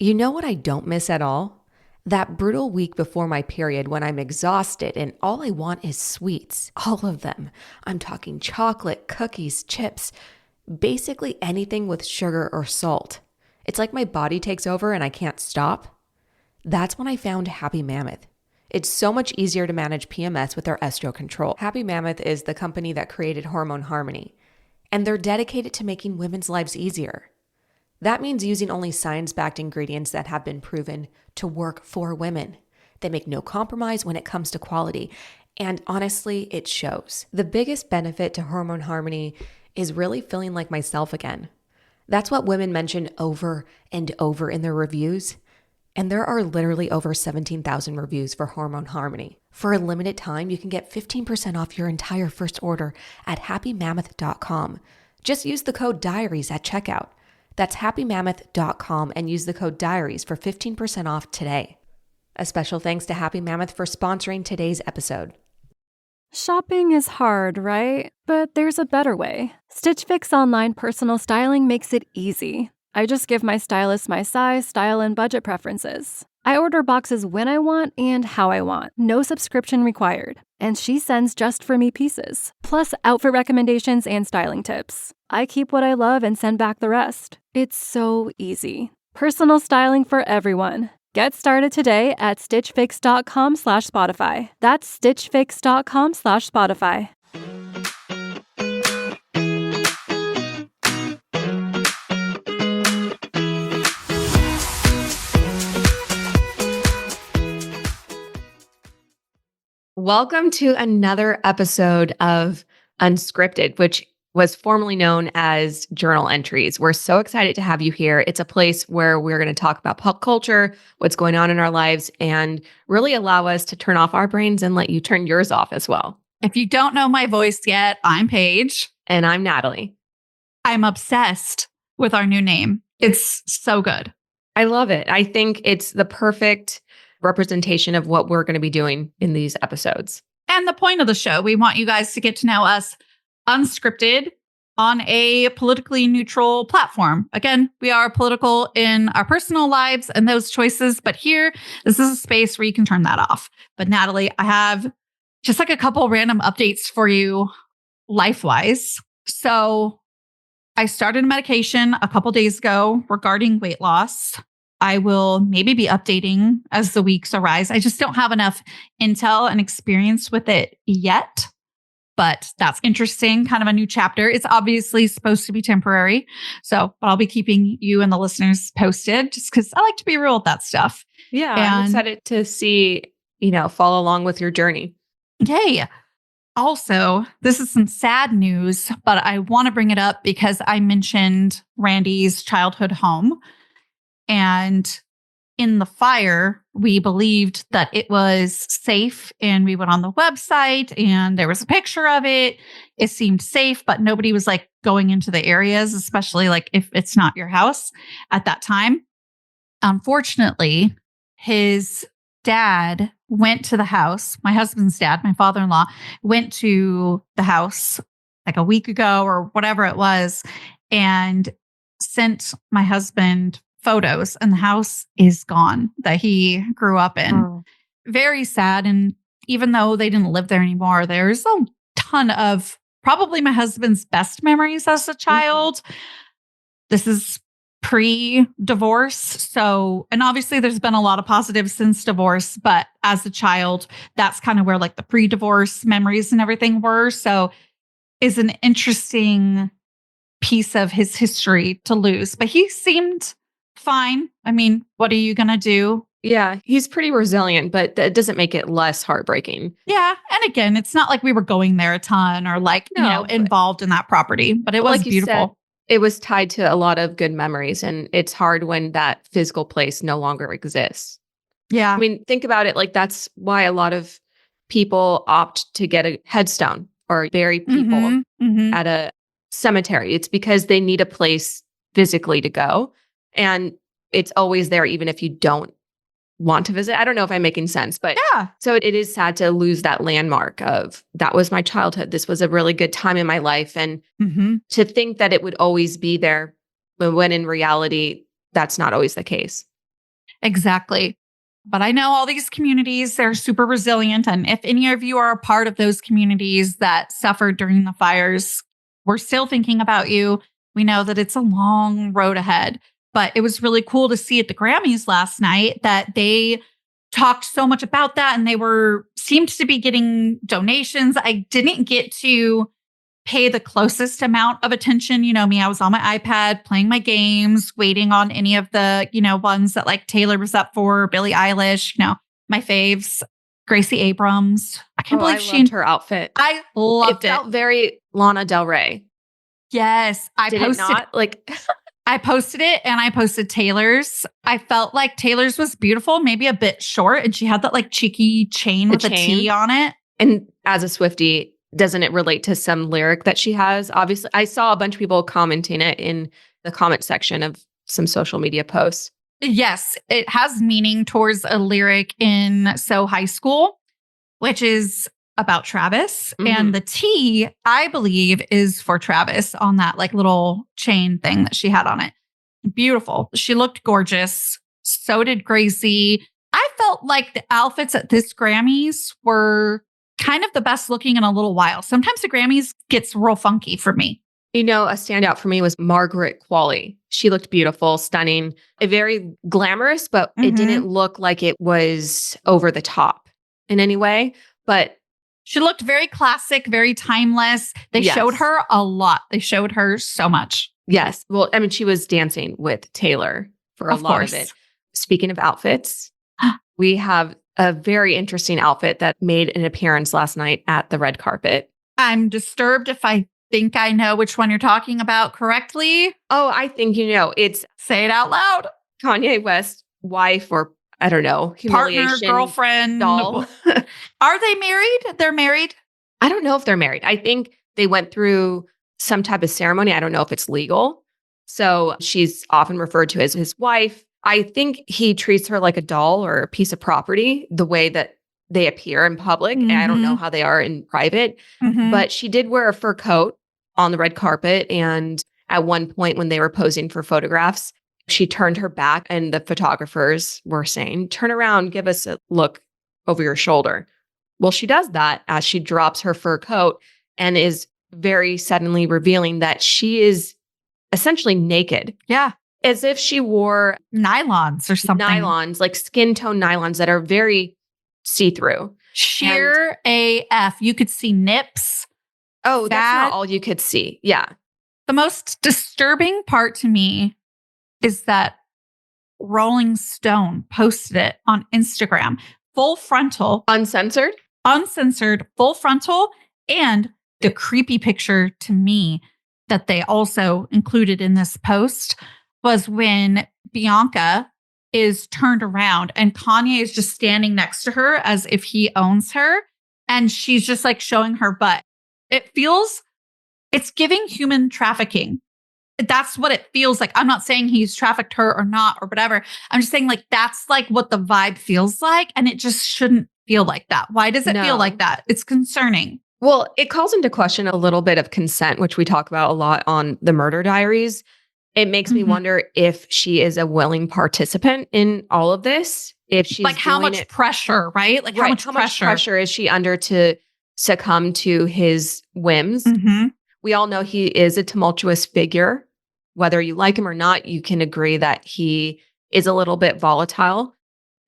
You know what I don't miss at all? That brutal week before my period when I'm exhausted and all I want is sweets. All of them. I'm talking chocolate, cookies, chips, basically anything with sugar or salt. It's like my body takes over and I can't stop. That's when I found Happy Mammoth. It's so much easier to manage PMS with their estro control. Happy Mammoth is the company that created Hormone Harmony, and they're dedicated to making women's lives easier. That means using only science-backed ingredients that have been proven to work for women. They make no compromise when it comes to quality, and honestly, it shows. The biggest benefit to Hormone Harmony is really feeling like myself again. That's what women mention over and over in their reviews. And there are literally over 17,000 reviews for Hormone Harmony. For a limited time, you can get 15% off your entire first order at happymammoth.com. Just use the code DIARIES at checkout. That's happymammoth.com and use the code DIARIES for 15% off today. A special thanks to Happy Mammoth for sponsoring today's episode. Shopping is hard, right? But there's a better way. Stitch Fix online personal styling makes it easy. I just give my stylist my size, style, and budget preferences. I order boxes when I want and how I want. No subscription required. And she sends just for me pieces. Plus outfit recommendations and styling tips. I keep what I love and send back the rest. It's so easy. Personal styling for everyone. Get started today at stitchfix.com/Spotify. That's stitchfix.com/Spotify. Welcome to another episode of Unscripted, which was formerly known as Journal Entries. We're so excited to have you here. It's a place where we're going to talk about pop culture, what's going on in our lives, and really allow us to turn off our brains and let you turn yours off as well. If you don't know my voice yet, I'm Paige. And I'm Natalie. I'm obsessed with our new name. It's so good. I love it. I think it's the perfect representation of what we're going to be doing in these episodes. And the point of the show, we want you guys to get to know us unscripted on a politically neutral platform. Again, we are political in our personal lives and those choices, but here, this is a space where you can turn that off. But Natalie, I have just like a couple random updates for you life-wise. So I started medication a couple days ago regarding weight loss. I will maybe be updating as the weeks arise. I just don't have enough intel and experience with it yet, but that's interesting. Kind of a new chapter. It's obviously supposed to be temporary. So, but I'll be keeping you and the listeners posted just because I like to be real with that stuff. Yeah. I'm excited to see, follow along with your journey. Yay. Also, this is some sad news, but I want to bring it up because I mentioned Randy's childhood home. And in the fire, we believed that it was safe. And we went on the website and there was a picture of it. It seemed safe, but nobody was like going into the areas, especially like if it's not your house at that time. Unfortunately, his dad went to the house. My husband's dad, my father-in-law, went to the house like a week ago or whatever it was and sent my husband photos, and the house is gone that he grew up in. Oh. Very sad. And even though they didn't live there anymore, there's a ton of probably my husband's best memories as a child. Mm-hmm. This is pre-divorce. So, and obviously there's been a lot of positives since divorce, but as a child, that's kind of where like the pre-divorce memories and everything were. So is an interesting piece of his history to lose, but he seemed fine. I mean, what are you going to do? Yeah, he's pretty resilient, but that doesn't make it less heartbreaking. Yeah. And again, it's not like we were going there a ton or like, involved in that property, but it was like beautiful. Said, it was tied to a lot of good memories, and it's hard when that physical place no longer exists. Yeah. I mean, think about it. Like that's why a lot of people opt to get a headstone or bury people at a cemetery. It's because they need a place physically to go. And it's always there, even if you don't want to visit. I don't know if I'm making sense, but yeah. So it is sad to lose that landmark of that was my childhood. This was a really good time in my life. And to think that it would always be there when in reality, that's not always the case. Exactly. But I know all these communities, they're super resilient. And if any of you are a part of those communities that suffered during the fires, we're still thinking about you. We know that it's a long road ahead. But it was really cool to see at the Grammys last night that they talked so much about that, and they seemed to be getting donations. I didn't get to pay the closest amount of attention. You know me, I was on my iPad playing my games, waiting on any of the, ones that like Taylor was up for, Billie Eilish, my faves, Gracie Abrams. I can't believe I loved her outfit. I loved it. It felt very Lana Del Rey. Yes. Did it not? I posted it and I posted Taylor's. I felt like Taylor's was beautiful, maybe a bit short. And she had that like cheeky chain with a T on it. And as a Swiftie, doesn't it relate to some lyric that she has? Obviously, I saw a bunch of people commenting it in the comment section of some social media posts. Yes, it has meaning towards a lyric in So High School, which is about Travis. Mm-hmm. And the T, I believe, is for Travis on that like little chain thing that she had on it. Beautiful. She looked gorgeous. So did Gracie. I felt like the outfits at this Grammys were kind of the best looking in a little while. Sometimes the Grammys gets real funky for me. A standout for me was Margaret Qualley. She looked beautiful, stunning, very glamorous, but it didn't look like it was over the top in any way. But she looked very classic, very timeless. They showed her a lot. They showed her so much. Yes. Well, I mean, she was dancing with Taylor for a lot of it. Speaking of outfits, we have a very interesting outfit that made an appearance last night at the red carpet. I'm disturbed if I think I know which one you're talking about correctly. Oh, I think it's say it out loud. Kanye West's wife, or I don't know, humiliation partner, girlfriend, doll. Are they married? They're married? I don't know if they're married. I think they went through some type of ceremony. I don't know if it's legal. So she's often referred to as his wife. I think he treats her like a doll or a piece of property, the way that they appear in public. Mm-hmm. I don't know how they are in private, but she did wear a fur coat on the red carpet. And at one point when they were posing for photographs, she turned her back and the photographers were saying, "Turn around, give us a look over your shoulder." Well, she does that as she drops her fur coat and is very suddenly revealing that she is essentially naked. Yeah. As if she wore nylons or something. Nylons, like skin tone nylons that are very see-through. Sheer AF. You could see nips. Oh, that's not all you could see. Yeah. The most disturbing part to me is that Rolling Stone posted it on Instagram. Full frontal. Uncensored, full frontal. And the creepy picture to me that they also included in this post was when Bianca is turned around and Kanye is just standing next to her as if he owns her. And she's just like showing her butt. It's giving human trafficking. That's what it feels like. I'm not saying he's trafficked her or not or whatever. I'm just saying like, that's like what the vibe feels like. And it just shouldn't feel like that. Why does it feel like that? It's concerning. Well, it calls into question a little bit of consent, which we talk about a lot on the Murder Diaries. It makes me wonder if she is a willing participant in all of this. If she's like how much pressure, right? Like how much pressure is she under to succumb to his whims? We all know he is a tumultuous figure. Whether you like him or not, you can agree that he is a little bit volatile.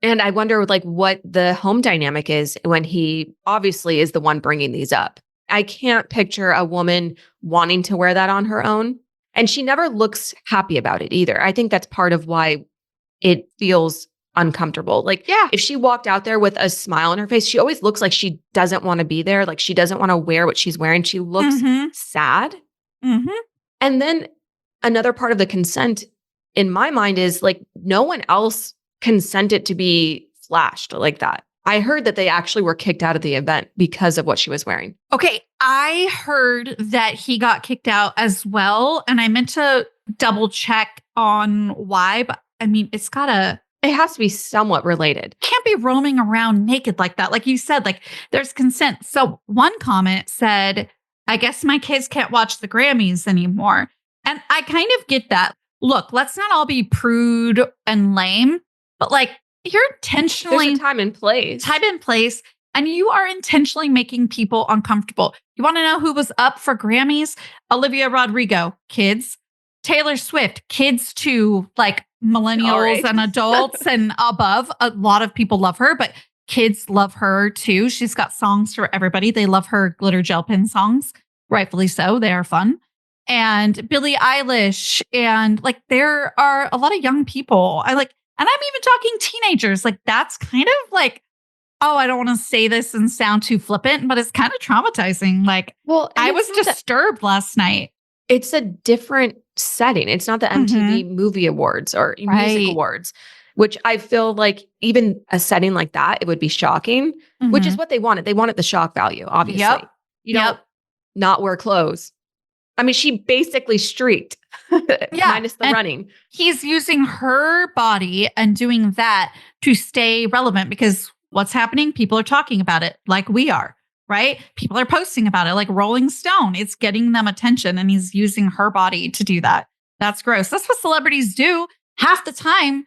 And I wonder like what the home dynamic is when he obviously is the one bringing these up. I can't picture a woman wanting to wear that on her own. And she never looks happy about it either. I think that's part of why it feels uncomfortable. Like, if she walked out there with a smile on her face, she always looks like she doesn't want to be there. Like she doesn't want to wear what she's wearing. She looks sad. And then another part of the consent in my mind is like no one else consented to be flashed like that. I heard that they actually were kicked out of the event because of what she was wearing. Okay, I heard that he got kicked out as well. And I meant to double check on why, but I mean, it has to be somewhat related. Can't be roaming around naked like that. Like you said, like there's consent. So one comment said, "I guess my kids can't watch the Grammys anymore." And I kind of get that. Look, let's not all be prude and lame. but like you're intentionally There's a time and place. and you are intentionally making people uncomfortable. You want to know who was up for Grammys? Olivia Rodrigo, kids. Taylor Swift, kids to like millennials and adults and above. A lot of people love her, but kids love her too. She's got songs for everybody. They love her glitter gel pen songs. Rightfully so. They are fun. And Billie Eilish. And like there are a lot of young people. And I'm even talking teenagers. Like that's kind of like, oh, I don't want to say this and sound too flippant, but it's kind of traumatizing. Like, well, I was disturbed last night. It's a different setting. It's not the MTV Movie Awards or Music Awards, which I feel like even a setting like that, it would be shocking, which is what they wanted. They wanted the shock value, obviously. Yep. You don't not wear clothes. I mean, she basically streaked minus the running. He's using her body and doing that to stay relevant because what's happening? People are talking about it like we are. Right? People are posting about it like Rolling Stone. It's getting them attention and he's using her body to do that. That's gross. That's what celebrities do half the time,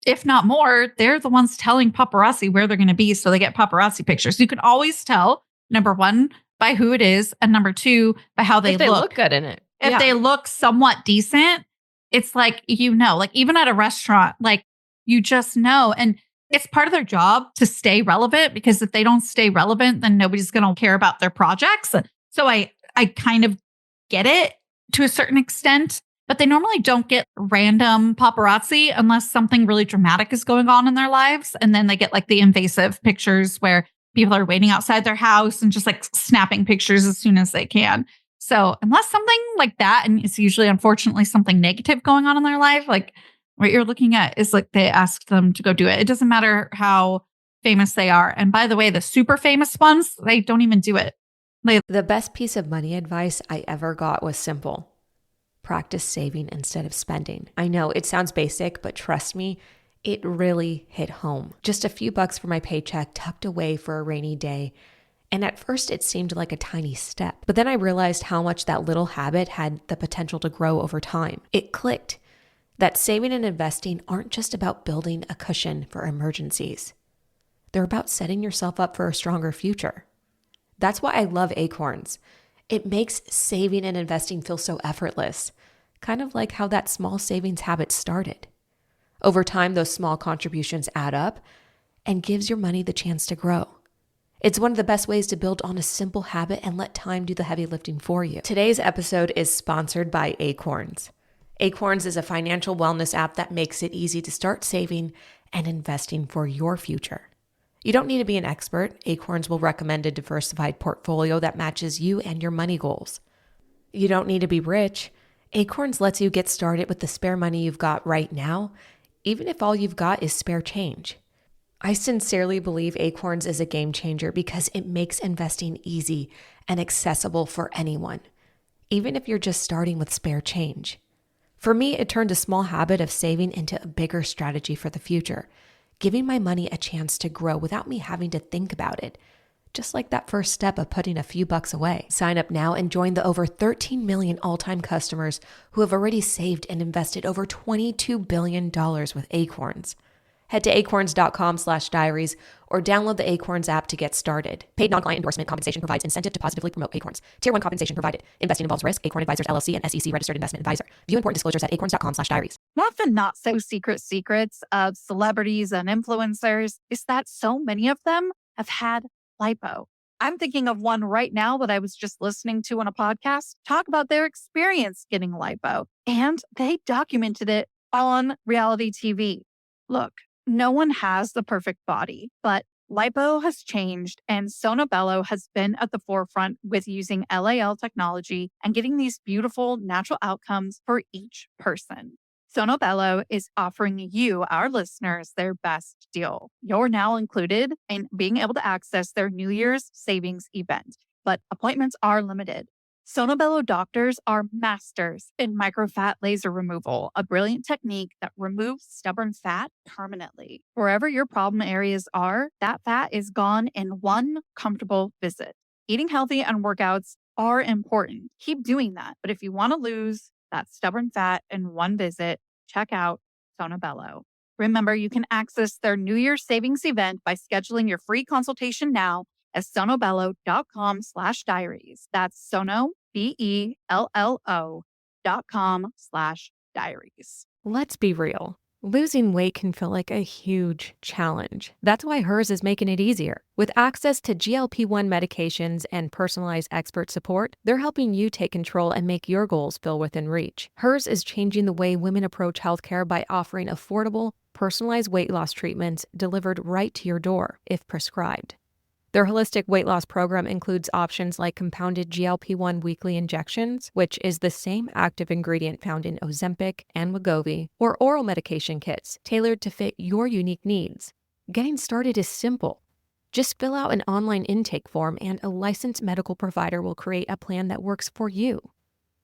if not more. They're the ones telling paparazzi where they're going to be. So they get paparazzi pictures. You can always tell, number one, by who it is. And number two, by how they look good in it. If they look somewhat decent, it's like, like even at a restaurant, like you just know. And it's part of their job to stay relevant because if they don't stay relevant, then nobody's going to care about their projects. So I kind of get it to a certain extent, but they normally don't get random paparazzi unless something really dramatic is going on in their lives. And then they get like the invasive pictures where people are waiting outside their house and just like snapping pictures as soon as they can. So unless something like that, and it's usually unfortunately something negative going on in their life, like what you're looking at is like they asked them to go do it. It doesn't matter how famous they are. And by the way, the super famous ones, they don't even do it. The best piece of money advice I ever got was simple. Practice saving instead of spending. I know it sounds basic, but trust me, it really hit home. Just a few bucks for my paycheck tucked away for a rainy day. And at first it seemed like a tiny step, but then I realized how much that little habit had the potential to grow over time. It clicked that saving and investing aren't just about building a cushion for emergencies. They're about setting yourself up for a stronger future. That's why I love Acorns. It makes saving and investing feel so effortless, kind of like how that small savings habit started. Over time, those small contributions add up and gives your money the chance to grow. It's one of the best ways to build on a simple habit and let time do the heavy lifting for you. Today's episode is sponsored by Acorns. Acorns is a financial wellness app that makes it easy to start saving and investing for your future. You don't need to be an expert. Acorns will recommend a diversified portfolio that matches you and your money goals. You don't need to be rich. Acorns lets you get started with the spare money you've got right now, even if all you've got is spare change. I sincerely believe Acorns is a game changer because it makes investing easy and accessible for anyone, even if you're just starting with spare change. For me, it turned a small habit of saving into a bigger strategy for the future, giving my money a chance to grow without me having to think about it, just like that first step of putting a few bucks away. Sign up now and join the over 13 million all-time customers who have already saved and invested over $22 billion with Acorns. Head to acorns.com/diaries or download the Acorns app to get started. Paid non-client endorsement compensation provides incentive to positively promote Acorns. Tier 1 compensation provided. Investing involves risk. Acorn Advisors LLC and SEC registered investment advisor. View important disclosures at acorns.com/diaries. One of the not so secret secrets of celebrities and influencers is that so many of them have had lipo. I'm thinking of one right now that I was just listening to on a podcast talk about their experience getting lipo, and they documented it on reality TV. Look, no one has the perfect body, but lipo has changed, and Sono Bello has been at the forefront with using LAL technology and getting these beautiful natural outcomes for each person. Sono Bello is offering you, our listeners, their best deal. You're now included in being able to access their New Year's savings event, but appointments are limited. Sono Bello doctors are masters in microfat laser removal, a brilliant technique that removes stubborn fat permanently. Wherever your problem areas are, that fat is gone in one comfortable visit. Eating healthy and workouts are important. Keep doing that. But if you want to lose that stubborn fat in one visit, check out Sono Bello. Remember, you can access their New Year's savings event by scheduling your free consultation now at sonobello.com/diaries. That's Sono, BELLO.com/diaries. Let's be real. Losing weight can feel like a huge challenge. That's why Hers is making it easier. With access to GLP-1 medications and personalized expert support, they're helping you take control and make your goals feel within reach. Hers is changing the way women approach healthcare by offering affordable, personalized weight loss treatments delivered right to your door, if prescribed. Their holistic weight loss program includes options like compounded GLP-1 weekly injections, which is the same active ingredient found in Ozempic and Wegovy, or oral medication kits tailored to fit your unique needs. Getting started is simple. Just fill out an online intake form and a licensed medical provider will create a plan that works for you.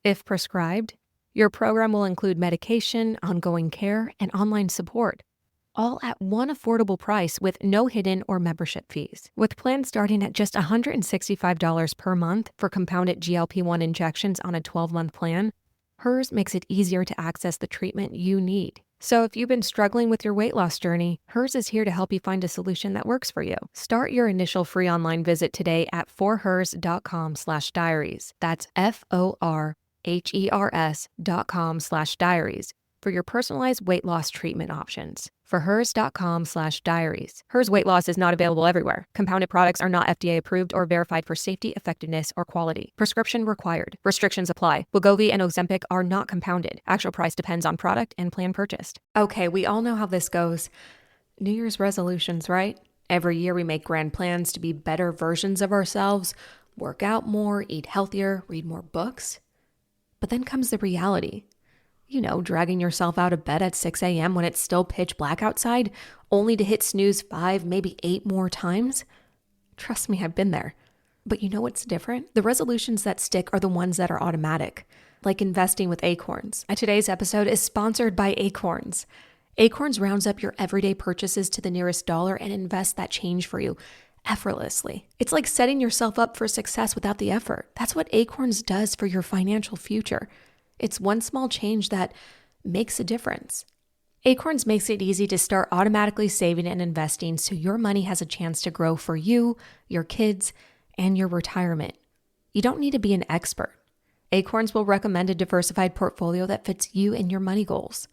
If prescribed, your program will include medication, ongoing care, and online support, all at one affordable price with no hidden or membership fees. With plans starting at just $165 per month for compounded GLP-1 injections on a 12-month plan, Hers makes it easier to access the treatment you need. So if you've been struggling with your weight loss journey, Hers is here to help you find a solution that works for you. Start your initial free online visit today at forhers.com/diaries. That's FORHERS.com/diaries for your personalized weight loss treatment options. For hers.com/diaries. Hers weight loss is not available everywhere. Compounded products are not FDA approved or verified for safety, effectiveness, or quality. Prescription required. Restrictions apply. Wegovy and Ozempic are not compounded. Actual price depends on product and plan purchased. Okay, we all know how this goes. New Year's resolutions, right? Every year we make grand plans to be better versions of ourselves, work out more, eat healthier, read more books. But then comes the reality. You know, dragging yourself out of bed at 6 a.m. when it's still pitch black outside, only to hit snooze 5, maybe 8 more times. Trust me, I've been there. But you know what's different? The resolutions that stick are the ones that are automatic, like investing with Acorns. Today's episode is sponsored by Acorns. Acorns rounds up your everyday purchases to the nearest dollar and invests that change for you effortlessly. It's like setting yourself up for success without the effort. That's what Acorns does for your financial future. It's one small change that makes a difference. Acorns makes it easy to start automatically saving and investing so your money has a chance to grow for you, your kids, and your retirement. You don't need to be an expert. Acorns will recommend a diversified portfolio that fits you and your money goals.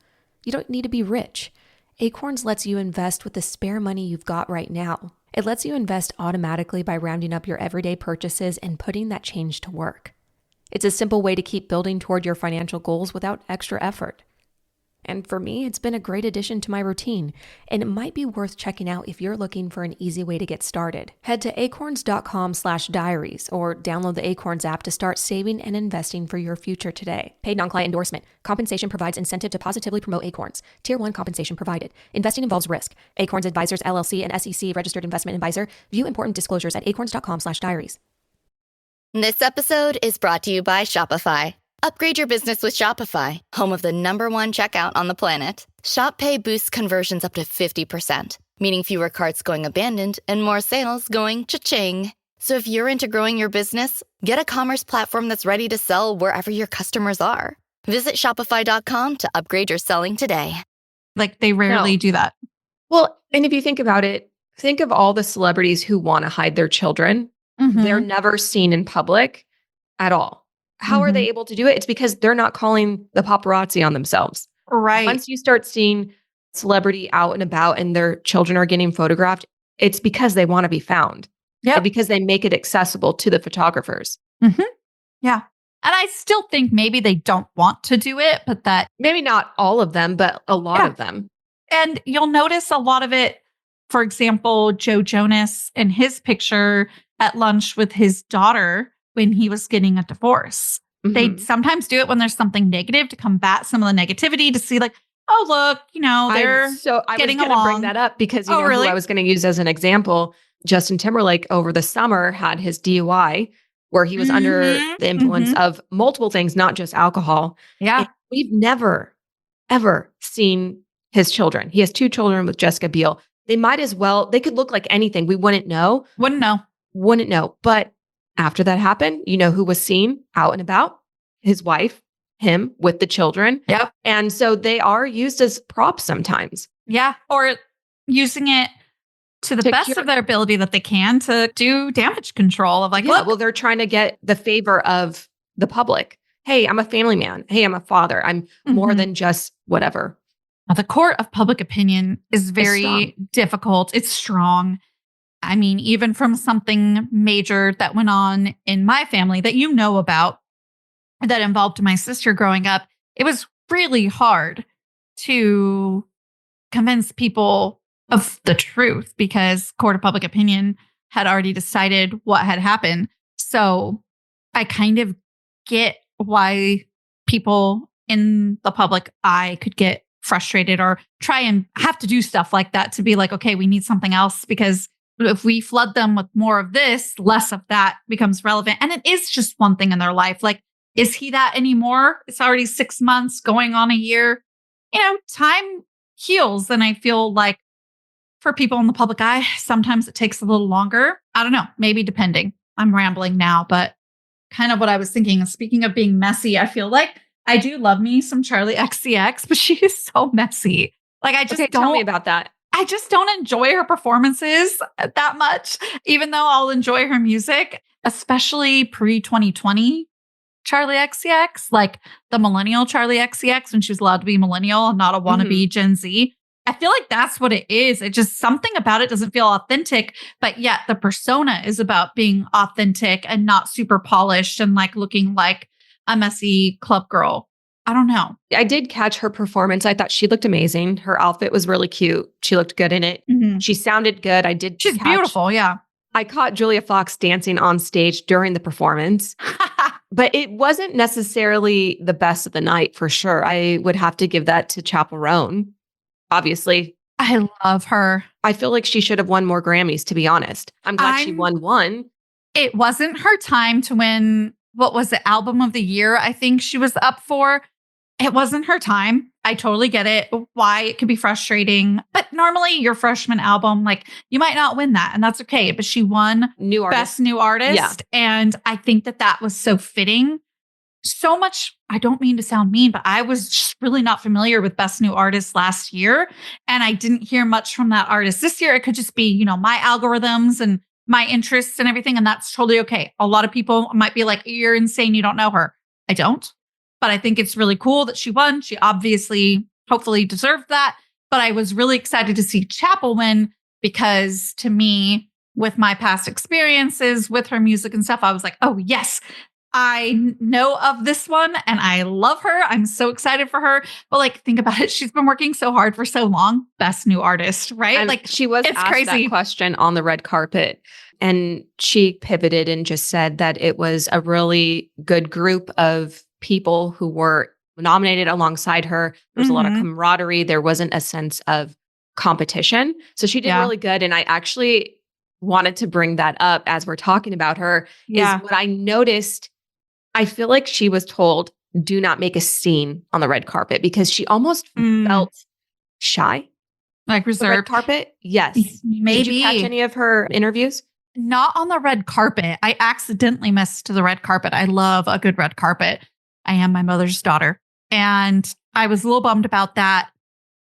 You don't need to be rich. Acorns lets you invest with the spare money you've got right now. It lets you invest automatically by rounding up your everyday purchases and putting that change to work. It's a simple way to keep building toward your financial goals without extra effort. And for me, it's been a great addition to my routine, and it might be worth checking out if you're looking for an easy way to get started. Head to acorns.com/diaries or download the Acorns app to start saving and investing for your future today. Paid non-client endorsement. Compensation provides incentive to positively promote Acorns. Tier 1 compensation provided. Investing involves risk. Acorns Advisors LLC and SEC registered investment advisor. View important disclosures at acorns.com/diaries. This episode is brought to you by Shopify. Upgrade your business with Shopify, home of the #1 checkout on the planet. Shop Pay boosts conversions up to 50%, meaning fewer carts going abandoned and more sales going cha-ching. So if you're into growing your business, get a commerce platform that's ready to sell wherever your customers are. Visit shopify.com to upgrade your selling today. Like, they rarely do that. Well, and if you think about it, think of all the celebrities who want to hide their children. They're never seen in public at all. How are they able to do it? It's because they're not calling the paparazzi on themselves. Right. Once you start seeing celebrity out and about and their children are getting photographed, it's because they want to be found. Yeah. Because they make it accessible to the photographers. Yeah. And I still think maybe they don't want to do it, but that Maybe not all of them, but a lot of them. And you'll notice a lot of it, for example, Joe Jonas in his picture at lunch with his daughter when he was getting a divorce. They sometimes do it when there's something negative to combat some of the negativity, to see like, oh, look, you know, they're getting going to bring that up because you know who I was going to use as an example. Justin Timberlake over the summer had his DUI where he was under the influence of multiple things, not just alcohol. Yeah. And we've never, ever seen his children. He has 2 children with Jessica Biel. They might as well, they could look like anything. We wouldn't know. Wouldn't know. But after that happened, you know who was seen out and about? His wife, him with the children. Yep. And so they are used as props sometimes. Yeah. Or using it to the To best cure- of their ability that they can to do damage control of like, yeah, look, well, they're trying to get the favor of the public. Hey, I'm a family man. Hey, I'm a father. I'm more Mhm. than just whatever. The court of public opinion is strong. very difficult. It's strong. I mean, even from something major that went on in my family that you know about that involved my sister growing up, it was really hard to convince people of the truth because court of public opinion had already decided what had happened. So I kind of get why people in the public eye could get frustrated or try and have to do stuff like that to be like, okay, we need something else because if we flood them with more of this, less of that becomes relevant. And it is just one thing in their life. Like, is he that anymore? It's already 6 months going on a year. Time heals. And I feel like for people in the public eye, sometimes it takes a little longer. I don't know, maybe depending. I'm rambling now, but kind of what I was thinking. And speaking of being messy, I feel like I do love me some Charlie XCX, but she is so messy. Like, I just Okay, don't. tell me about that. I just don't enjoy her performances that much, even though I'll enjoy her music, especially pre-2020 Charlie XCX, like the millennial Charlie XCX when she was allowed to be millennial and not a wannabe Gen Z. I feel like that's what it is. It just something about it doesn't feel authentic, but yet the persona is about being authentic and not super polished and like looking like a messy club girl. I don't know. I did catch her performance. I thought she looked amazing. Her outfit was really cute. She looked good in it. Mhm. She sounded good. She's beautiful. Yeah. I caught Julia Fox dancing on stage during the performance, but it wasn't necessarily the best of the night for sure. I would have to give that to Chappell Roan. Obviously, I love her. I feel like she should have won more Grammys, to be honest. I'm glad she won one. It wasn't her time to win, what was it, Album of the Year, I think she was up for. It wasn't her time. I totally get it, why it could be frustrating. But normally your freshman album, like you might not win that and that's okay. But she won New artist. Best New Artist. Yeah. And I think that was so fitting. So much, I don't mean to sound mean, but I was just really not familiar with Best New Artist last year. And I didn't hear much from that artist this year. It could just be, my algorithms and my interests and everything. And that's totally okay. A lot of people might be like, you're insane. You don't know her. I don't. But I think it's really cool that she won. She obviously, hopefully deserved that. But I was really excited to see Chappell win because to me, with my past experiences with her music and stuff, I was like, oh, yes, I know of this one and I love her. I'm so excited for her. But like, think about it. She's been working so hard for so long. Best New Artist, right? And like she was it's asked crazy. that question on the red carpet. And she pivoted and just said that it was a really good group of people who were nominated alongside her. There was a lot of camaraderie. There wasn't a sense of competition. So she did really good. And I actually wanted to bring that up as we're talking about her is what I noticed. I feel like she was told, do not make a scene on the red carpet because she almost felt shy. Like The red reserved. carpet? Yes. Maybe. Did you catch any of her interviews? Not on the red carpet. I accidentally missed the red carpet. I love a good red carpet. I am my mother's daughter. And I was a little bummed about that.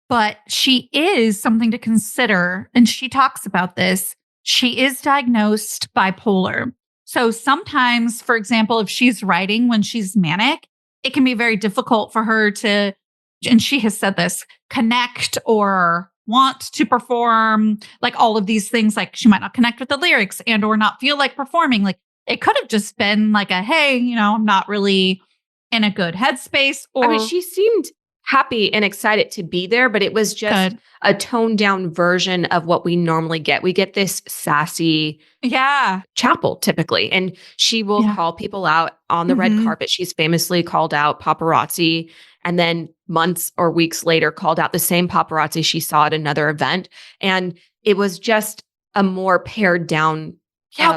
But she is something to consider. And she talks about this. She is diagnosed bipolar. So sometimes, for example, if she's writing when she's manic, it can be very difficult for her to, and she has said this, connect or want to perform, like all of these things. Like she might not connect with the lyrics and or not feel like performing. Like it could have just been like a, hey, I'm not really in a good headspace. Or I mean, she seemed happy and excited to be there, but it was just a toned down version of what we normally get. We get this sassy Chappell typically, and she will call people out on the red carpet. She's famously called out paparazzi, and then months or weeks later called out the same paparazzi she saw at another event. And it was just a more pared down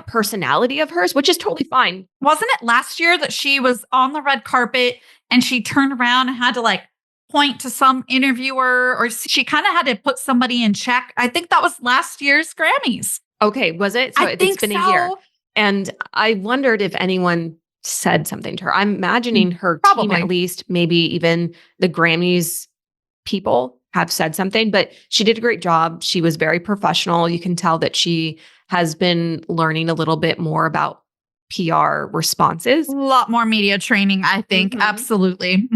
personality of hers, which is totally fine. Wasn't it last year that she was on the red carpet and she turned around and had to like point to some interviewer, or she kind of had to put somebody in check? I think that was last year's Grammys. Okay, was it? So it's been a year. And I wondered if anyone said something to her. I'm imagining her team, at least, maybe even the Grammys people have said something, but she did a great job. She was very professional. You can tell that she has been learning a little bit more about PR responses. A lot more media training, I think. Absolutely.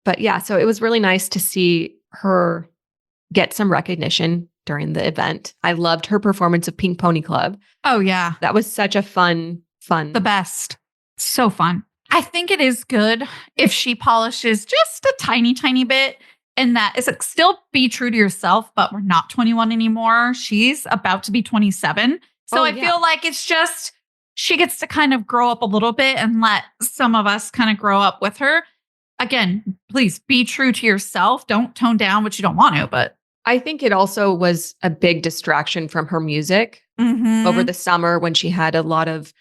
But yeah, so it was really nice to see her get some recognition during the event. I loved her performance of Pink Pony Club. Oh, yeah. That was such a fun. The best. So fun. I think it is good if she polishes just a tiny, tiny bit. And that is still be true to yourself, but we're not 21 anymore. She's about to be 27. So I feel like it's just, she gets to kind of grow up a little bit and let some of us kind of grow up with her. Again, please be true to yourself. Don't tone down what you don't want to, but. I think it also was a big distraction from her music over the summer when she had a lot of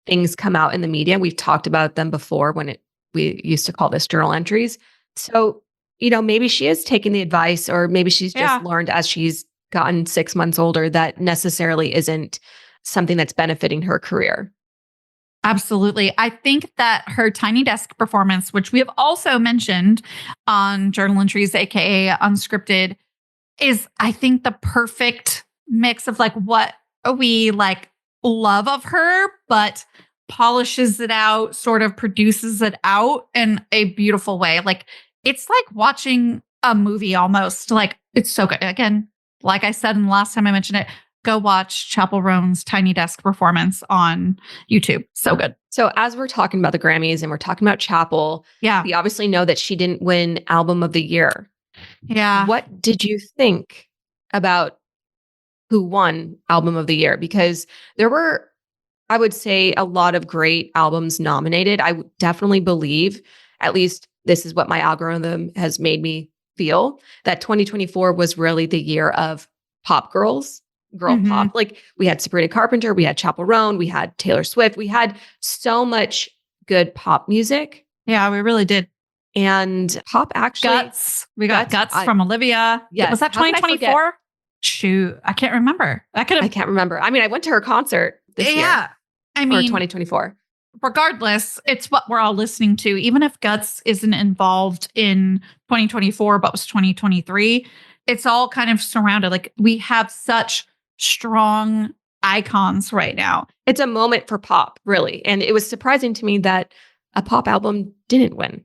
things come out in the media. We've talked about them before when we used to call this journal entries. So, maybe she is taking the advice, or maybe she's just learned as she's gotten 6 months older that necessarily isn't something that's benefiting her career. Absolutely. I think that her Tiny Desk performance, which we have also mentioned on Journal Entries, aka Unscripted, is, I think, the perfect mix of like what we like love of her, but polishes it out, sort of produces it out in a beautiful way. Like, it's like watching a movie almost. Like, it's so good. Again, like I said, in the last time I mentioned it, go watch Chappell Roan's Tiny Desk performance on YouTube. So good. So as we're talking about the Grammys and we're talking about Chappell, we obviously know that she didn't win Album of the Year. Yeah. What did you think about who won Album of the Year? Because there were, I would say, a lot of great albums nominated. I definitely believe, at least this is what my algorithm has made me feel, that 2024 was really the year of pop girls, girl pop. Like, we had Sabrina Carpenter, we had Chappell Roan, we had Taylor Swift. We had so much good pop music. Yeah, we really did. And pop actually. Guts. We got Guts from Olivia. Yes. Was that 2024? Shoot, I can't remember. I can't remember. I mean, I went to her concert this year. Yeah. I mean, 2024. Regardless, it's what we're all listening to. Even if Guts isn't involved in 2024, but was 2023, it's all kind of surrounded. Like, we have such strong icons right now. It's a moment for pop, really. And it was surprising to me that a pop album didn't win.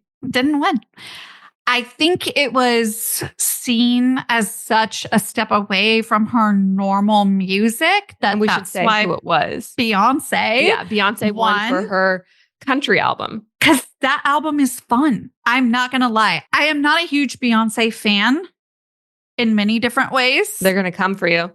I think it was seen as such a step away from her normal music that we should say who it was. Beyoncé. Yeah, Beyoncé won for her country album. Because that album is fun. I'm not going to lie. I am not a huge Beyoncé fan in many different ways. They're going to come for you.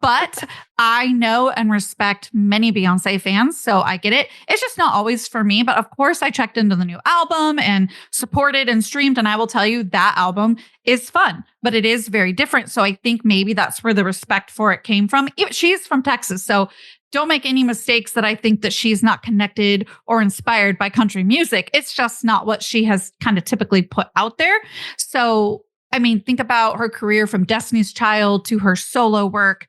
But I know and respect many Beyoncé fans, so I get it. It's just not always for me. But of course, I checked into the new album and supported and streamed. And I will tell you, that album is fun, but it is very different. So I think maybe that's where the respect for it came from. She's from Texas, so don't make any mistakes that I think that she's not connected or inspired by country music. It's just not what she has kind of typically put out there. So I mean, think about her career from Destiny's Child to her solo work.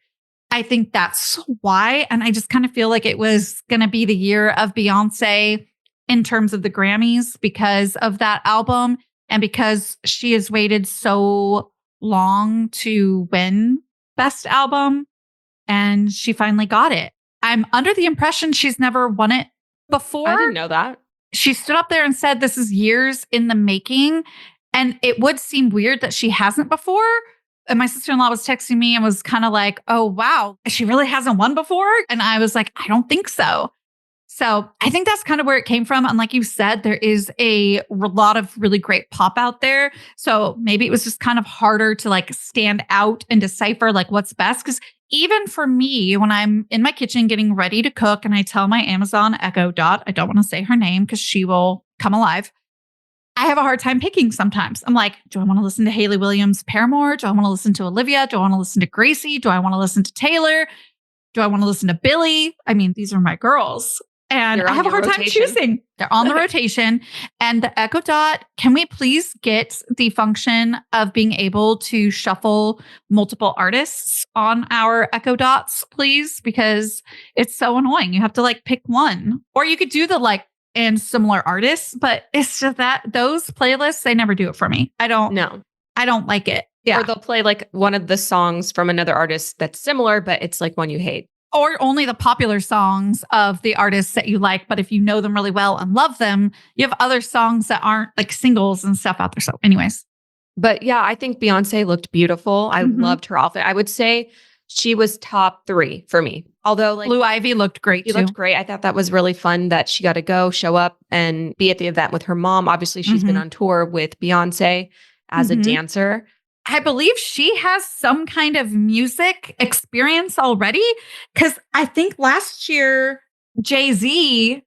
I think that's why. And I just kind of feel like it was going to be the year of Beyoncé in terms of the Grammys because of that album and because she has waited so long to win Best Album and she finally got it. I'm under the impression she's never won it before. I didn't know that. She stood up there and said, this is years in the making. And it would seem weird that she hasn't before. And my sister-in-law was texting me and was kind of like, oh, wow, she really hasn't won before? And I was like, I don't think so. So I think that's kind of where it came from. And like you said, there is a lot of really great pop out there. So maybe it was just kind of harder to like stand out and decipher like what's best. Because even for me, when I'm in my kitchen getting ready to cook and I tell my Amazon Echo Dot, I don't want to say her name because she will come alive. I have a hard time picking sometimes. I'm like, do I want to listen to Hayley Williams' Paramore? Do I want to listen to Olivia? Do I want to listen to Gracie? Do I want to listen to Taylor? Do I want to listen to Billie? I mean, these are my girls. And I have a hard time choosing. They're on the rotation. And the Echo Dot, can we please get the function of being able to shuffle multiple artists on our Echo Dots, please? Because it's so annoying. You have to like pick one. Or you could do the like, and similar artists, but it's just that those playlists, they never do it for me. I don't know. I don't like it. Yeah. Or they'll play like one of the songs from another artist that's similar, but it's like one you hate. Or only the popular songs of the artists that you like. But if you know them really well and love them, you have other songs that aren't like singles and stuff out there. So anyways. But yeah, I think Beyoncé looked beautiful. I loved her outfit. I would say she was top 3 for me. Although like Blue Ivy looked great she too. looked great. I thought that was really fun that she got to go, show up and be at the event with her mom. Obviously, she's been on tour with Beyoncé as a dancer. I believe she has some kind of music experience already. Because I think last year, Jay-Z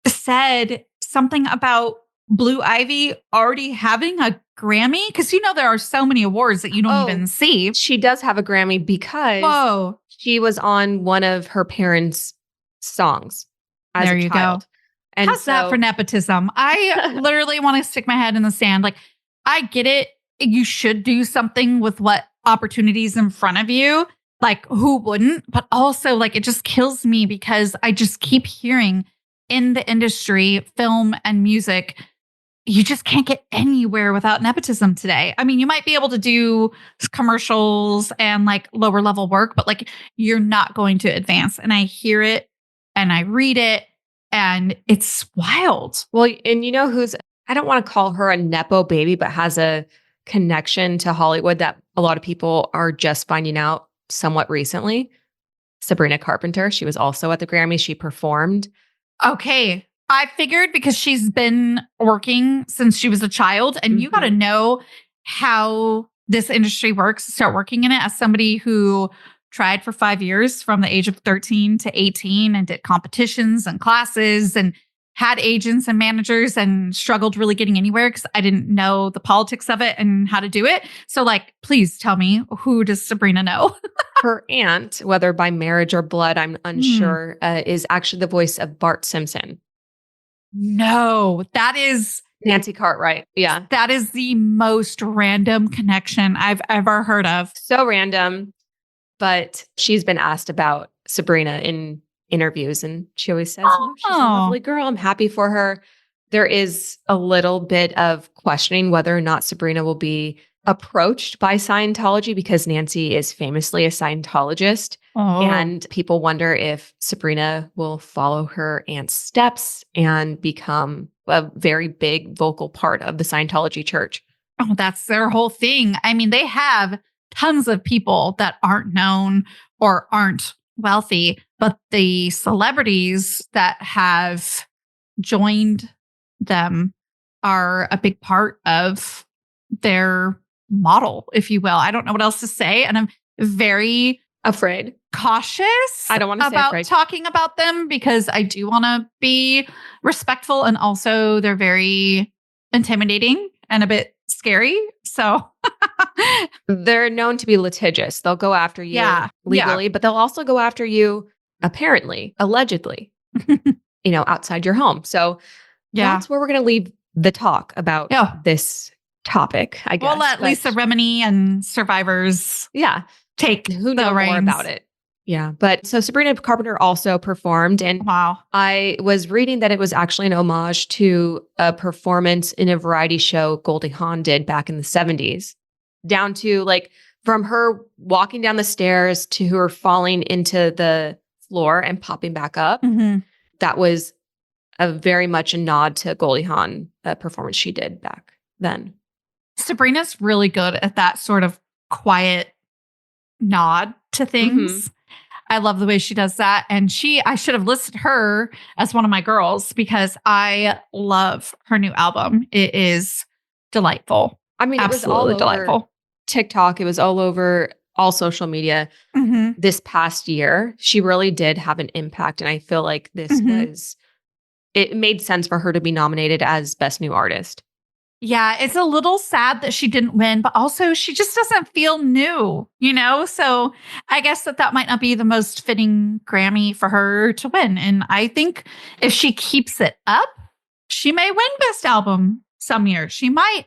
said something about Blue Ivy already having a Grammy. Because there are so many awards that you don't even see. She does have a Grammy because she was on one of her parents' songs as a child. Go. And how's that for nepotism? I literally want to stick my head in the sand. Like, I get it. You should do something with what opportunities in front of you. Like, who wouldn't? But also, like, it just kills me because I just keep hearing in the industry, film and music, you just can't get anywhere without nepotism today. I mean, you might be able to do commercials and like lower level work, but like you're not going to advance. And I hear it and I read it and it's wild. Well, and you know who's, I don't want to call her a Nepo baby, but has a connection to Hollywood that a lot of people are just finding out somewhat recently? Sabrina Carpenter. She was also at the Grammys. She performed. Okay. I figured because she's been working since she was a child and you got to know how this industry works, start working in it as somebody who tried for 5 years from the age of 13 to 18 and did competitions and classes and had agents and managers and struggled really getting anywhere because I didn't know the politics of it and how to do it. So like, please tell me, who does Sabrina know? Her aunt, whether by marriage or blood, I'm unsure, is actually the voice of Bart Simpson. No, that is Nancy Cartwright. Yeah. That is the most random connection I've ever heard of. So random, but she's been asked about Sabrina in interviews and she always says, she's a lovely girl. I'm happy for her. There is a little bit of questioning whether or not Sabrina will be approached by Scientology because Nancy is famously a Scientologist. And people wonder if Sabrina will follow her aunt's steps and become a very big vocal part of the Scientology church. Oh, that's their whole thing. I mean, they have tons of people that aren't known or aren't wealthy, but the celebrities that have joined them are a big part of their model, if you will. I don't know what else to say. And I'm very afraid, cautious. I don't want to say about afraid. Talking about them because I do want to be respectful. And also they're very intimidating and a bit scary. So they're known to be litigious. They'll go after you legally, but they'll also go after you apparently, allegedly, outside your home. So that's where we're going to leave the talk about this topic, I guess. We'll let Lisa Remini and survivors take who know more about it. Yeah. But so Sabrina Carpenter also performed and I was reading that it was actually an homage to a performance in a variety show Goldie Hawn did back in the 70s, down to like from her walking down the stairs to her falling into the floor and popping back up. That was a very much a nod to Goldie Hawn performance she did back then. Sabrina's really good at that sort of quiet nod to things. I love the way she does that. And I should have listed her as one of my girls because I love her new album. It is delightful. I mean, absolutely, it was all over delightful. TikTok. It was all over all social media this past year. She really did have an impact. And I feel like it made sense for her to be nominated as Best New Artist. Yeah, it's a little sad that she didn't win, but also she just doesn't feel new, So I guess that might not be the most fitting Grammy for her to win. And I think if she keeps it up, she may win Best Album some years. She might,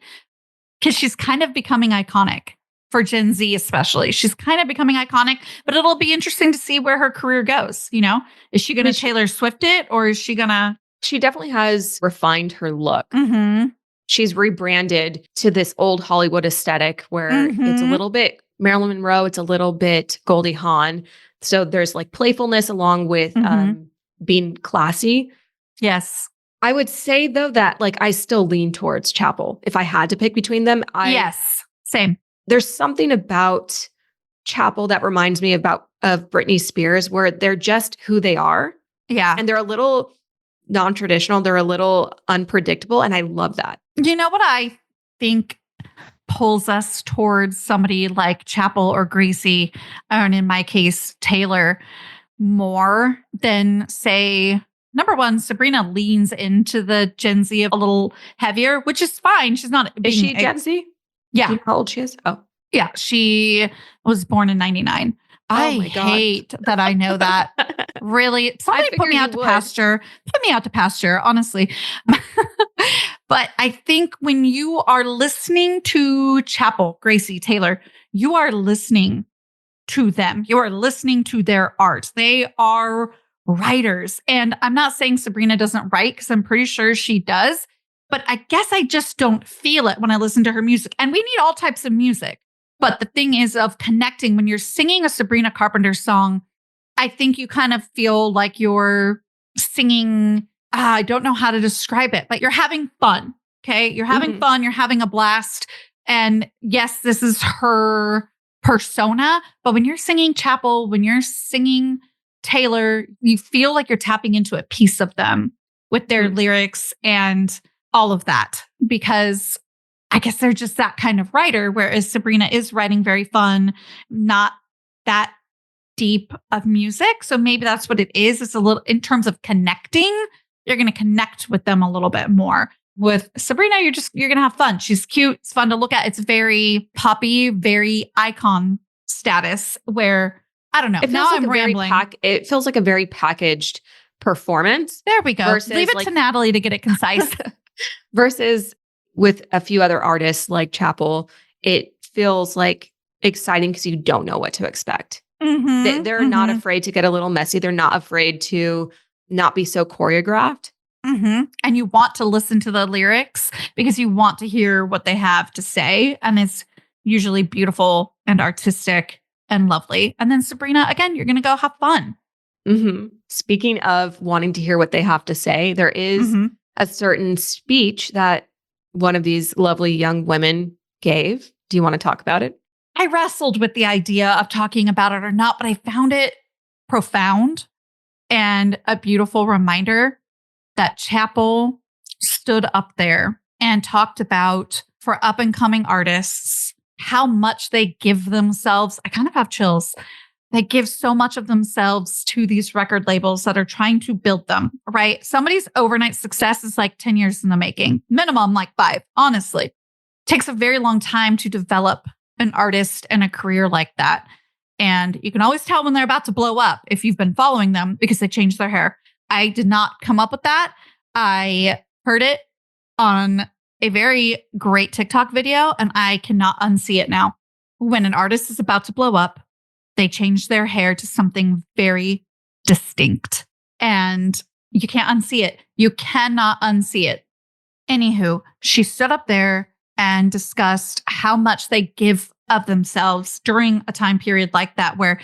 because she's kind of becoming iconic for Gen Z especially. She's kind of becoming iconic, but it'll be interesting to see where her career goes, Is she going to Taylor Swift it or is she going to... She definitely has refined her look. she's rebranded to this old Hollywood aesthetic where it's a little bit Marilyn Monroe, it's a little bit Goldie Hawn. So there's like playfulness along with being classy. Yes. I would say though that like I still lean towards Chappell. If I had to pick between them, yes, same. There's something about Chappell that reminds me of Britney Spears, where they're just who they are. Yeah. And they're a little non-traditional. They're a little unpredictable. And I love that. You know what I think pulls us towards somebody like Chappell or Gracie, and in my case, Taylor, more than, say, number one, Sabrina leans into the Gen Z a little heavier, which is fine. She's not. Is she Gen Z? Yeah. Do you know how old she is? Oh. Yeah. She was born in 99. I hate that I know that. Really, somebody put me out to pasture. Put me out to pasture, honestly. But I think when you are listening to Chappell, Gracie, Taylor, you are listening to them. You are listening to their art. They are writers. And I'm not saying Sabrina doesn't write, because I'm pretty sure she does. But I guess I just don't feel it when I listen to her music. And we need all types of music. But the thing is of connecting, when you're singing a Sabrina Carpenter song, I think you kind of feel like you're singing, I don't know how to describe it, but you're having fun. Okay. You're having fun. You're having a blast. And yes, this is her persona. But when you're singing Chappell, when you're singing Taylor, you feel like you're tapping into a piece of them with their lyrics and all of that, because I guess they're just that kind of writer, whereas Sabrina is writing very fun, not that deep of music. So maybe that's what it is. It's a little, in terms of connecting, you're going to connect with them a little bit more. With Sabrina, you're going to have fun. She's cute. It's fun to look at. It's very poppy, very icon status, where, I don't know. It feels Now like I'm rambling. It feels like a very packaged performance. There we go. Leave it to Natalie to get it concise. Versus with a few other artists like Chappell, it feels like exciting because you don't know what to expect. They're not afraid to get a little messy. They're not afraid to not be so choreographed. And you want to listen to the lyrics because you want to hear what they have to say. And it's usually beautiful and artistic and lovely. And then Sabrina, again, you're going to go have fun. Speaking of wanting to hear what they have to say, there is a certain speech that one of these lovely young women gave. Do you want to talk about it? I wrestled with the idea of talking about it or not, but I found it profound and a beautiful reminder that Chappell stood up there and talked about, for up and coming artists, how much they give themselves. I kind of have chills. They give so much of themselves to these record labels that are trying to build them, right? Somebody's overnight success is like 10 years in the making, minimum like 5, honestly. It takes a very long time to develop an artist and a career like that. And you can always tell when they're about to blow up if you've been following them, because they change their hair. I did not come up with that. I heard it on a very great TikTok video, and I cannot unsee it now. When an artist is about to blow up, they change their hair to something very distinct, and you can't unsee it. You cannot unsee it. Anywho, she stood up there and discussed how much they give of themselves during a time period like that, where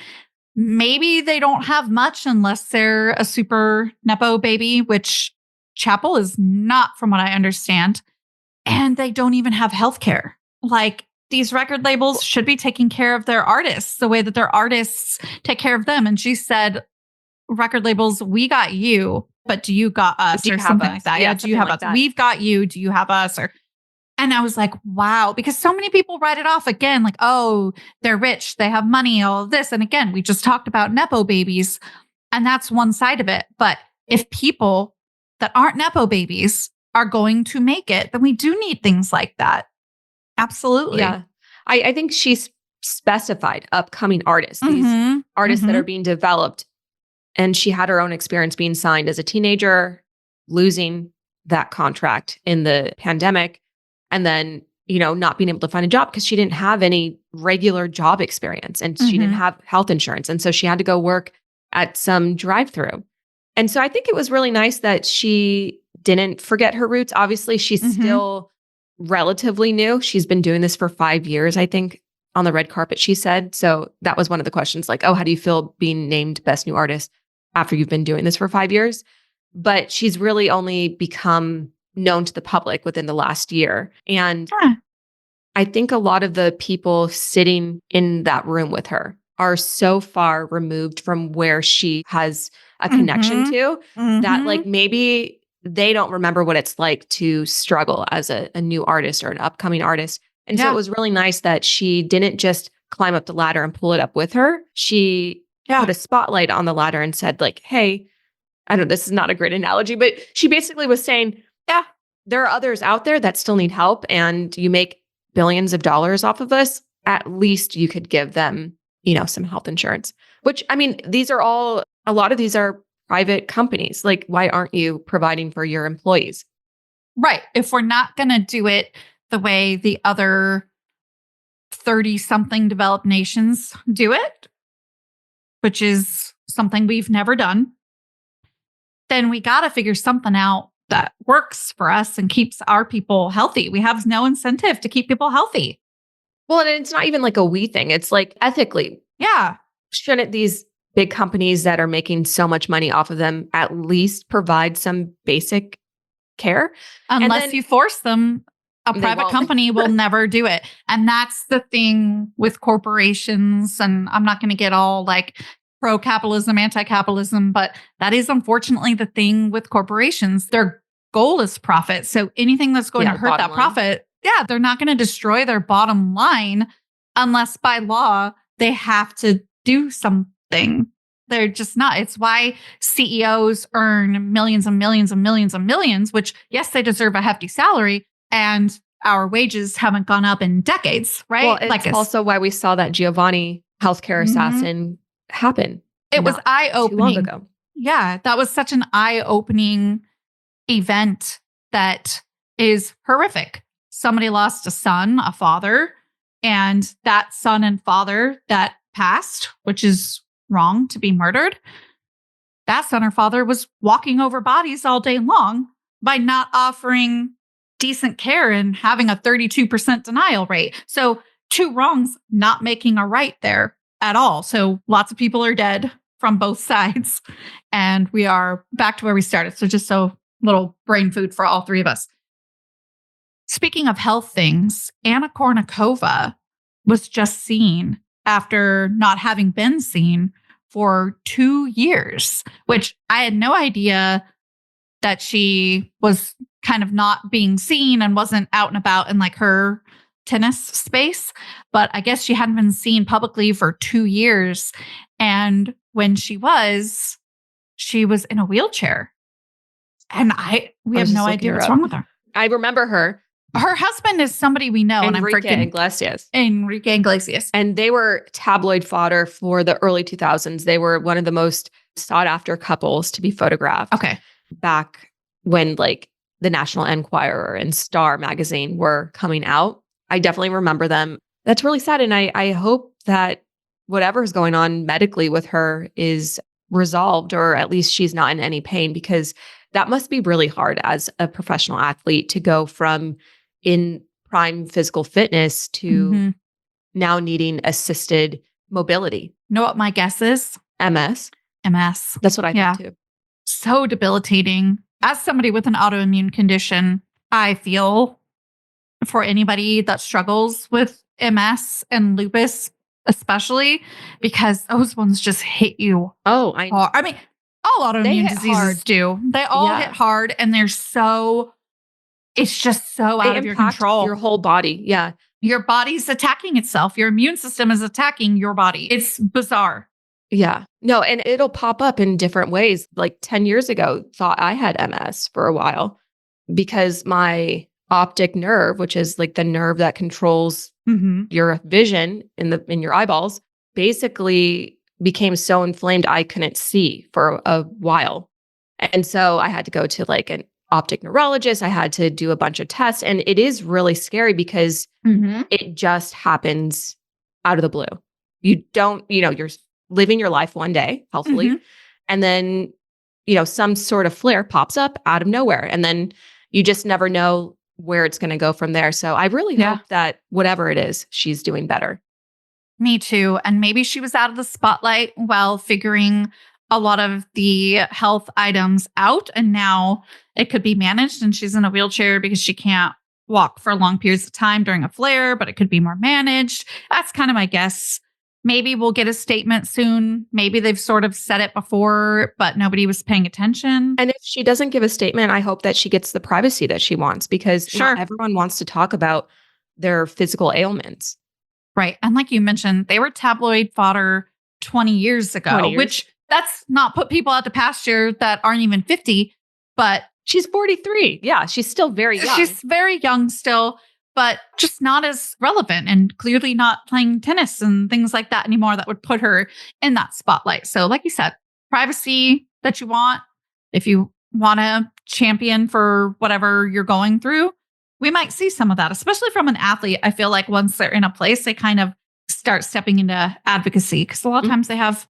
maybe they don't have much unless they're a super Nepo baby, which Chappell is not, from what I understand. And they don't even have healthcare. Like, these record labels should be taking care of their artists the way that their artists take care of them. And she said, record labels, we got you, but do you got us? Do you or have something us? like that. Yeah, Yeah, do you have like us? that. We've got you. Do you have us? And I was like, wow, because so many people write it off again, like, oh, they're rich, they have money, all of this. And again, we just talked about Nepo babies, and that's one side of it. But if people that aren't Nepo babies are going to make it, then we do need things like that. Absolutely. Yeah. I think she's specified upcoming artists, these artists that are being developed. And she had her own experience being signed as a teenager, losing that contract in the pandemic, and then, not being able to find a job because she didn't have any regular job experience and she didn't have health insurance. And so she had to go work at some drive-through. And so I think it was really nice that she didn't forget her roots. Obviously, she's still relatively new. She's been doing this for 5 years, I think, on the red carpet, she said. So that was one of the questions, like, oh, how do you feel being named Best New Artist after you've been doing this for 5 years? But she's really only become known to the public within the last year. And I think a lot of the people sitting in that room with her are so far removed from where she has a connection to that like maybe they don't remember what it's like to struggle as a new artist or an upcoming artist. And so it was really nice that she didn't just climb up the ladder and pull it up with her. She put a spotlight on the ladder and said like, hey, I don't know, this is not a great analogy, but she basically was saying, there are others out there that still need help and you make billions of dollars off of us. At least you could give them, some health insurance, which I mean, a lot of these are private companies. Like, why aren't you providing for your employees? Right. If we're not going to do it the way the other 30-something developed nations do it, which is something we've never done, then we got to figure something out that works for us and keeps our people healthy. We have no incentive to keep people healthy. Well, and it's not even like a we thing. It's like ethically. Yeah. Shouldn't these big companies that are making so much money off of them at least provide some basic care? Unless you force them, a private company will never do it. And that's the thing with corporations. And I'm not going to get all like pro-capitalism, anti-capitalism, but that is unfortunately the thing with corporations. Their goal is profit. So anything that's going to hurt that profit, they're not going to destroy their bottom line unless by law they have to do something. They're just not. It's why CEOs earn millions and millions and millions and millions, which, yes, they deserve a hefty salary. And our wages haven't gone up in decades, right? Well, it's also why we saw that Giovanni healthcare assassin happen. It was eye-opening. Too long ago. Yeah, that was such an eye-opening event that is horrific. Somebody lost a son, a father, and that son and father that passed, which is wrong to be murdered, that son or father was walking over bodies all day long by not offering decent care and having a 32% denial rate. So 2 wrongs, not making a right there at all. So lots of people are dead from both sides. And we are back to where we started. So just so little brain food for all 3 of us. Speaking of health things, Anna Kournikova was just seen after not having been seen for 2 years, which I had no idea that she was kind of not being seen and wasn't out and about in like her tennis space. But I guess she hadn't been seen publicly for 2 years. And when she was in a wheelchair. And we have no idea what's wrong with her. I remember her. Her husband is somebody we know. Enrique Iglesias. And they were tabloid fodder for the early 2000s. They were one of the most sought after couples to be photographed. Okay. Back when like the National Enquirer and Star magazine were coming out. I definitely remember them. That's really sad. And I hope that whatever's going on medically with her is resolved, or at least she's not in any pain, because that must be really hard as a professional athlete to go from in prime physical fitness to now needing assisted mobility. Know what my guess is? MS. That's what I think too. So debilitating. As somebody with an autoimmune condition, I feel for anybody that struggles with MS and lupus, especially because those ones just hit you. Oh, I mean, all autoimmune diseases do. They all hit hard, and it's just so out of your control. Your whole body. Yeah. Your body's attacking itself. Your immune system is attacking your body. It's bizarre. Yeah. No, and it'll pop up in different ways. Like 10 years ago, thought I had MS for a while because my optic nerve, which is like the nerve that controls your vision in your eyeballs, basically became so inflamed I couldn't see for a while. And so I had to go to like an optic neurologist. I had to do a bunch of tests, and it is really scary because it just happens out of the blue. You don't, you're living your life one day, healthily, and then, some sort of flare pops up out of nowhere. And then you just never know where it's going to go from there. So I really hope that whatever it is, she's doing better. Me too. And maybe she was out of the spotlight while figuring a lot of the health items out. And now it could be managed and she's in a wheelchair because she can't walk for long periods of time during a flare, but it could be more managed. That's kind of my guess. Maybe we'll get a statement soon. Maybe they've sort of said it before, but nobody was paying attention. And if she doesn't give a statement, I hope that she gets the privacy that she wants, because not everyone wants to talk about their physical ailments. Right. And like you mentioned, they were tabloid fodder 20 years ago, which that's not put people out to pasture that aren't even 50, but she's 43. Yeah, she's still very young. She's very young still, but just not as relevant and clearly not playing tennis and things like that anymore that would put her in that spotlight. So like you said, privacy that you want, if you want to champion for whatever you're going through, we might see some of that, especially from an athlete. I feel like once they're in a place, they kind of start stepping into advocacy because a lot of times they have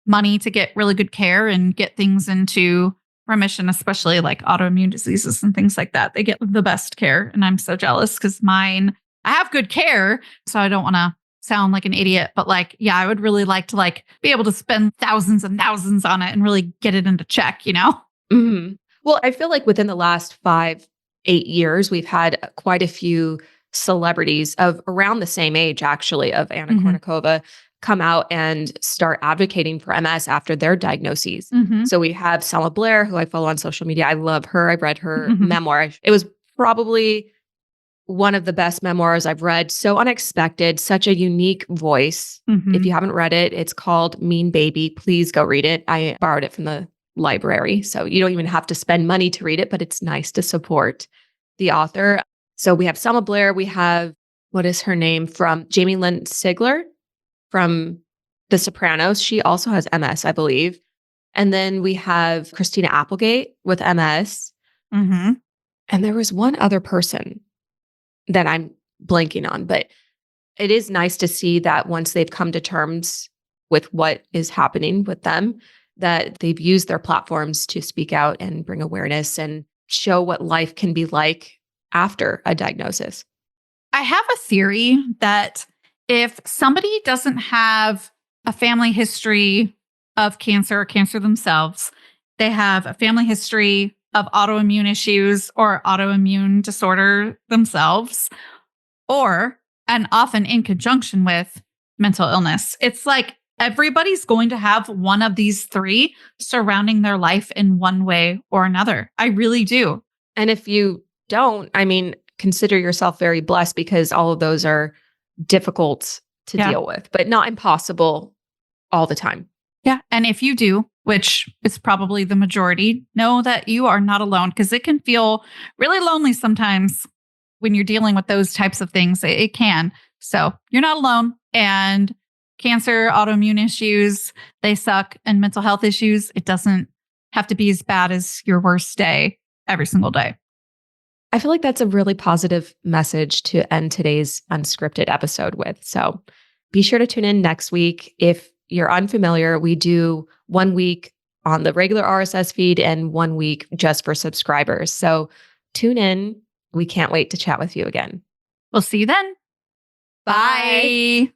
money to get really good care and get things into remission, especially like autoimmune diseases and things like that. They get the best care. And I'm so jealous because I have good care. So I don't want to sound like an idiot, but like, yeah, I would really like to like be able to spend thousands and thousands on it and really get it into check, you know? Mm-hmm. Well, I feel like within the last 5-8 years, we've had quite a few celebrities of around the same age, actually, of Anna Kournikova come out and start advocating for MS after their diagnoses. So we have Selma Blair, who I follow on social media. I love her. I've read her memoir. It was probably one of the best memoirs I've read. So unexpected, such a unique voice. If you haven't read it, it's called Mean Baby. Please go read it. I borrowed it from the library. So you don't even have to spend money to read it, but it's nice to support the author. So we have Selma Blair. We have, what is her name, from Jamie Lynn Sigler from The Sopranos. She also has MS, I believe. And then we have Christina Applegate with MS. And there was one other person that I'm blanking on, but it is nice to see that once they've come to terms with what is happening with them, that they've used their platforms to speak out and bring awareness and show what life can be like after a diagnosis. I have a theory that if somebody doesn't have a family history of cancer or cancer themselves, they have a family history of autoimmune issues or autoimmune disorder themselves, and often in conjunction with mental illness. It's like everybody's going to have one of these three surrounding their life in one way or another. I really do. And if you don't, I mean, consider yourself very blessed because all of those are difficult to deal with, but not impossible all the time. Yeah. And if you do, which is probably the majority, know that you are not alone because it can feel really lonely sometimes when you're dealing with those types of things. It can. So you're not alone. And cancer, autoimmune issues, they suck. And mental health issues, it doesn't have to be as bad as your worst day every single day. I feel like that's a really positive message to end today's Unscripted episode with. So be sure to tune in next week. If you're unfamiliar, we do 1 week on the regular RSS feed and 1 week just for subscribers. So tune in. We can't wait to chat with you again. We'll see you then. Bye.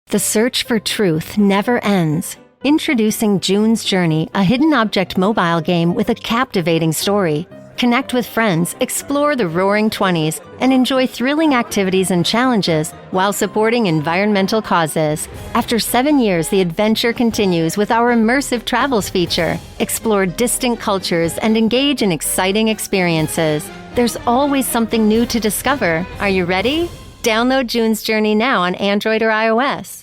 The search for truth never ends. Introducing June's Journey, a hidden object mobile game with a captivating story. Connect with friends, explore the roaring 20s, and enjoy thrilling activities and challenges while supporting environmental causes. After 7 years, the adventure continues with our immersive travels feature. Explore distant cultures and engage in exciting experiences. There's always something new to discover. Are you ready? Download June's Journey now on Android or iOS.